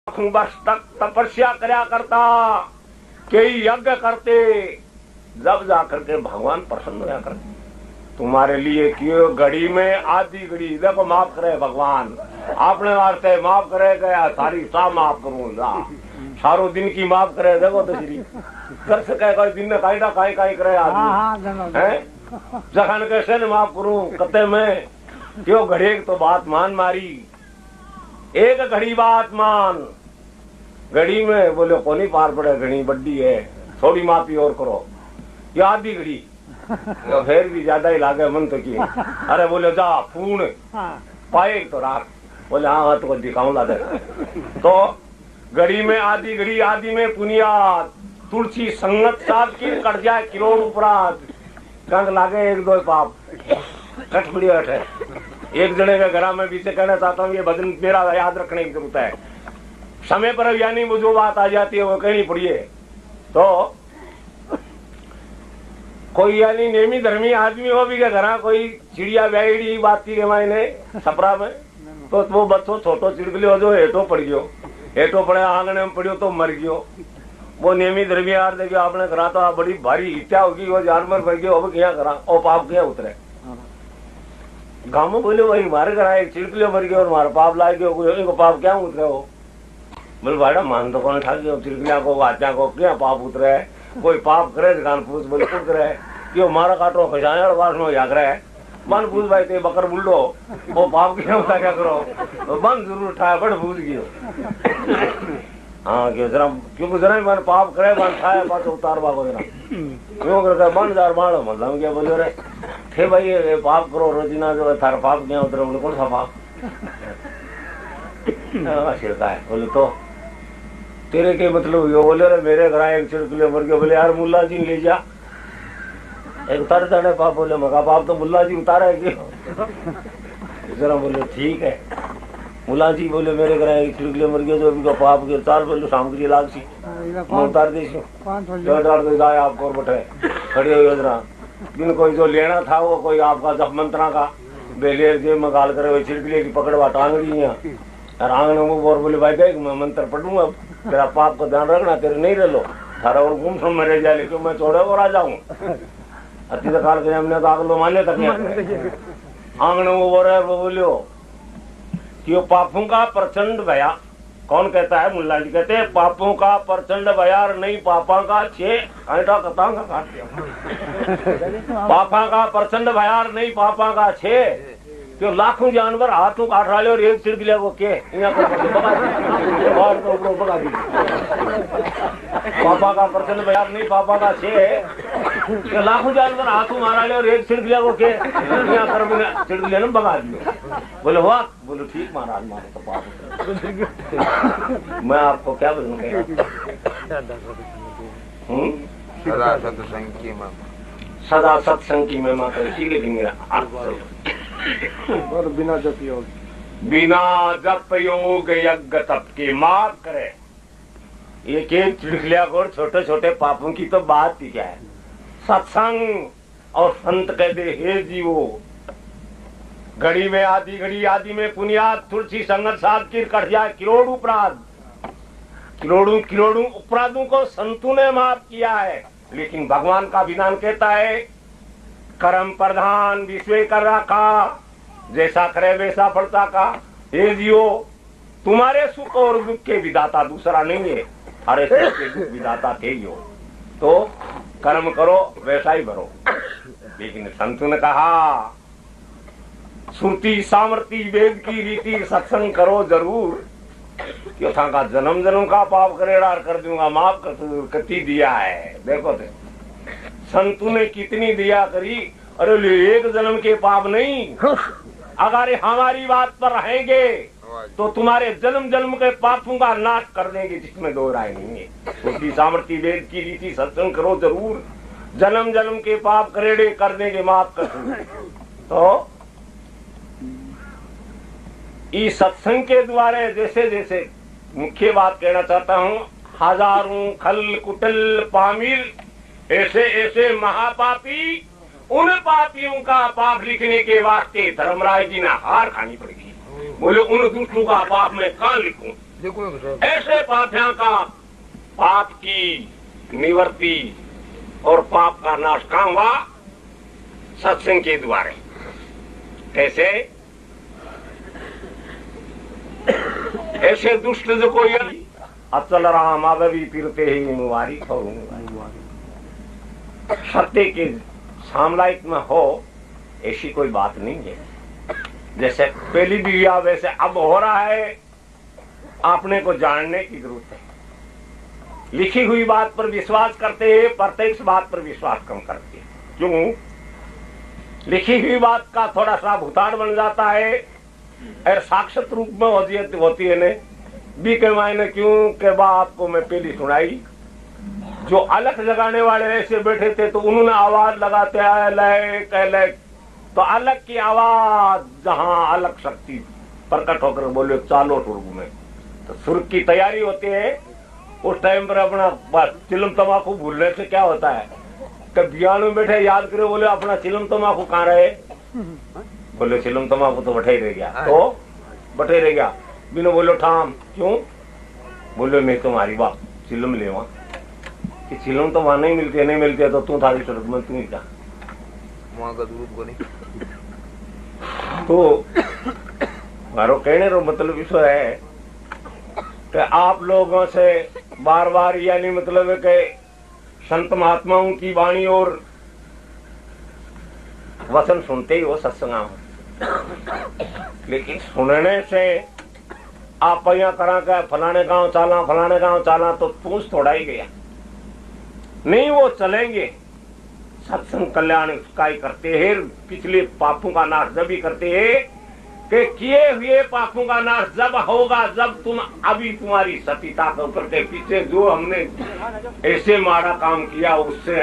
बस तक तपस्या करया करता, कई यज्ञ करते, जब जाकर के भगवान प्रसन्न होया करते। तुम्हारे लिए क्यों घड़ी में आधी घड़ी देखो माफ करे भगवान, आपने वास्ते माफ करे गया सारी सा माफ करूँ सारो दिन की माफ करे। देखो तो श्री कर सके कोई दिन में काई ना काई करे आदमी है जखन कैसे न माफ करूं कते में क्यों घड़ी तो बात मान मारी, एक घड़ी बात मान। घड़ी में बोले कोनी पार पड़े, घड़ी बड्डी है, थोड़ी माफी और करो, ये आधी घड़ी तो फिर भी ज्यादा ही लागे मन तो की। अरे बोले जा पूर्ण पाए तो राख, बोले हाँ तो दिखाऊं ला दे। तो घड़ी में आधी घड़ी, आधी में पुनियाद, तुलसी संगत साथ की कट जाए किलोड़ उपराध, कंग लागे एक दो पाप कट पड़ी है। एक जने के घर में पीछे कहना चाहता हूँ ये भजन मेरा याद रखने की जरूरत है, समय पर यानी वो जो बात आ जाती है वो कहनी पड़िए। तो कोई यानी नेमी धर्मी आदमी हो भी के घर कोई चिड़िया बैठी बाती के मायने छपरा में, तो वो बच्चों छोटो चिड़कलियो जो हेठो पड़ गयो, हेठो पड़े आंगने में पड़ियो तो मर गयो। वो नेमी धर्मी यार देखियो आपने करा तो बड़ी भारी इच्छा होगी, वो जानवर मर गयो, अब क्या करा और पाप क्या उतरे। गाँव में बोले वही मारे करा एक चिड़कलियो मर गयो और मारा पाप लाए गयो, पाप क्या उतरे हो। बोले भाड़ा मान तो कौन ठा गया चिड़कलिया को वाचा को क्या पाप उतरे है, कोई पाप करे कान पूछ बोले उतरे है क्यों मारा काटो खजाने वास में याद रहे मन पूछ भाई ते बकर बुल्लो वो पाप क्या होता क्या करो तो मन जरूर उठाया बड़ भूल गयो। हाँ क्यों जरा क्योंकि जरा मन पाप करे मन खाए बात उतार बागो जरा क्यों करता मन जार मारो मतलब क्या बोले रे थे भाई ये पाप करो रोजीना जो थारा पाप क्या उतरे बोले कौन सा पाप है बोले तो तेरे के मतलब यो बोले रे मेरे घर एक चिड़कले मर गए, बोले यार मुल्ला जी ले जा एक उतार चढ़े पाप, बोले मगा पाप तो मुल्ला जी उतारे क्यों जरा बोले ठीक है। मुल्ला जी बोले मेरे घर एक चिड़कले मर गए जो अभी पाप के उतार, बोले शाम के लाग सी उतार दे गाय आपको बैठे खड़े हो जरा बिन कोई जो लेना था वो कोई आपका जप मंत्रा का बेलेर जेब में गाल करे चिड़कले की पकड़वा टांगड़ी है और आंगन में बोले भाई देख मैं मंत्र पढ़ूंगा तेरा पाप का ध्यान रखना तेरे नहीं रह लो थारा और गुम सुन मरे जाए लेकिन मैं छोड़े और आ जाऊं अति काल के हमने तो आगलो माने तक आंगन में वो बोलियो कि वो पापों का प्रचंड भया, कौन कहता है मुल्ला जी कहते हैं पापों का प्रचंड भयार नहीं पापा का छे आटा कता का काट दिया पापा का प्रचंड भयार नहीं पापा का छे क्यों लाखों जानवर हाथों काट रहा और एक चिड़कलिया को के पापा का प्रचंड भयार नहीं पापा का छे लाखों जानवर हाथों मारा ले और एक चिड़कलिया को के चिड़कलिया ने भगा दियो। बोले वाह, बोलो ठीक महाराज मारो तो पाप मैं आपको क्या बोलूंगा सदा सत्संग की महिमा कर इसीलिए भी मेरा और बिना जप योग यज्ञ तप के माफ करे। एक एक चिड़कलिया को छोटे छोटे पापों की तो बात ही क्या है। सत्संग और संत कहते हे जीवो घड़ी में आदि में पुनियाद तुलसी संगत साध की कट जाए किरोड़ अपराध, किरोड़ों अपराधों को संतों ने माफ किया है। लेकिन भगवान का विधान कहता है कर्म प्रधान विश्व कर रखा जैसा करे वैसा फलता का। हे जियो तुम्हारे सुख और दुख के विधाता दूसरा नहीं है, अरे सुख के दुख विधाता थे ही हो, तो कर्म करो वैसा ही भरो। लेकिन संतों ने कहा श्रुति सामर्थ्य वेद की रीति सत्संग करो जरूर, क्यों था का जन्म जन्म का पाप करेड़ा कर दूंगा माफ कती दिया है। देखो थे संतों ने कितनी दिया करी, अरे एक जन्म के पाप नहीं, अगर हमारी बात पर रहेंगे तो तुम्हारे जन्म जन्म के पापों का नाश कर देंगे, जिसमें दो राय नहीं है। उसकी सामर्थ्य वेद की रीति सत्संग करो जरूर, जन्म जन्म के पाप करेड़े कर देंगे माफ कर देंगे। तो इस सत्संग के द्वारा जैसे जैसे मुख्य बात कहना चाहता हूँ, हजारों खल कुटल पामिल ऐसे ऐसे महापापी, उन पापियों का पाप लिखने के वास्ते धर्मराज जी ने हार खानी पड़ेगी। बोले उन दुष्टों का पाप मैं कहाँ लिखूं, ऐसे पापियों का पाप की निवृत्ति और पाप का नाश कहाँ हुआ? सत्संग के द्वारे। कैसे? ऐसे दुष्ट जो कोई अचल राम आगे फिरते ही मुबारक हो, सत्य के सामलाइक में हो, ऐसी कोई बात नहीं है। जैसे पहली विवाह वैसे अब हो रहा है, आपने को जानने की जरूरत है। लिखी हुई बात पर विश्वास करते हैं, प्रत्यक्ष बात पर विश्वास कम करते हैं। क्यों? लिखी हुई बात का थोड़ा सा भूतान बन जाता है और साक्षात रूप में होती है ने बी के मायने। क्यों के आपको मैं पहली सुनाई, जो अलग जगाने वाले ऐसे बैठे थे तो उन्होंने आवाज लगाते आए लय कह लय, तो अलग की आवाज जहां अलग शक्ति प्रकट होकर बोले चालो सुर्ग में, तो सुर्ग की तैयारी होती है। उस टाइम पर अपना चिलम तमाकू भूलने से क्या होता है कि बयान में बैठे याद करे, बोले अपना चिलम तमाकू कहाँ रहे, बोले चिलम तमाकू तो बैठे ही रह गया, तो बैठे रह गया। बिना बोलो ठाम, क्यों? बोले मैं तुम्हारी बात चिलम ले कि चिलम तो वहां नहीं मिलती है, नहीं मिलती है तो तू थारी सड़क में तू ही क्या वहां का दूध को नहीं। तो मारो कहने रो मतलब विषय है कि आप लोगों से बार बार यानी मतलब है कि संत महात्माओं की वाणी और वचन सुनते ही हो सत्संग, लेकिन सुनने से आप यहाँ करा के फलाने गांव चाला तो पूछ थोड़ा ही गया नहीं, वो चलेंगे। सत्संग कल्याण का ही करते हैं, पिछले पापों का नाश जब ही करते हैं कि किए हुए पापों का नाश जब होगा जब तुम अभी तुम्हारी सतीता के ऊपर के पीछे जो हमने ऐसे माड़ा काम किया उससे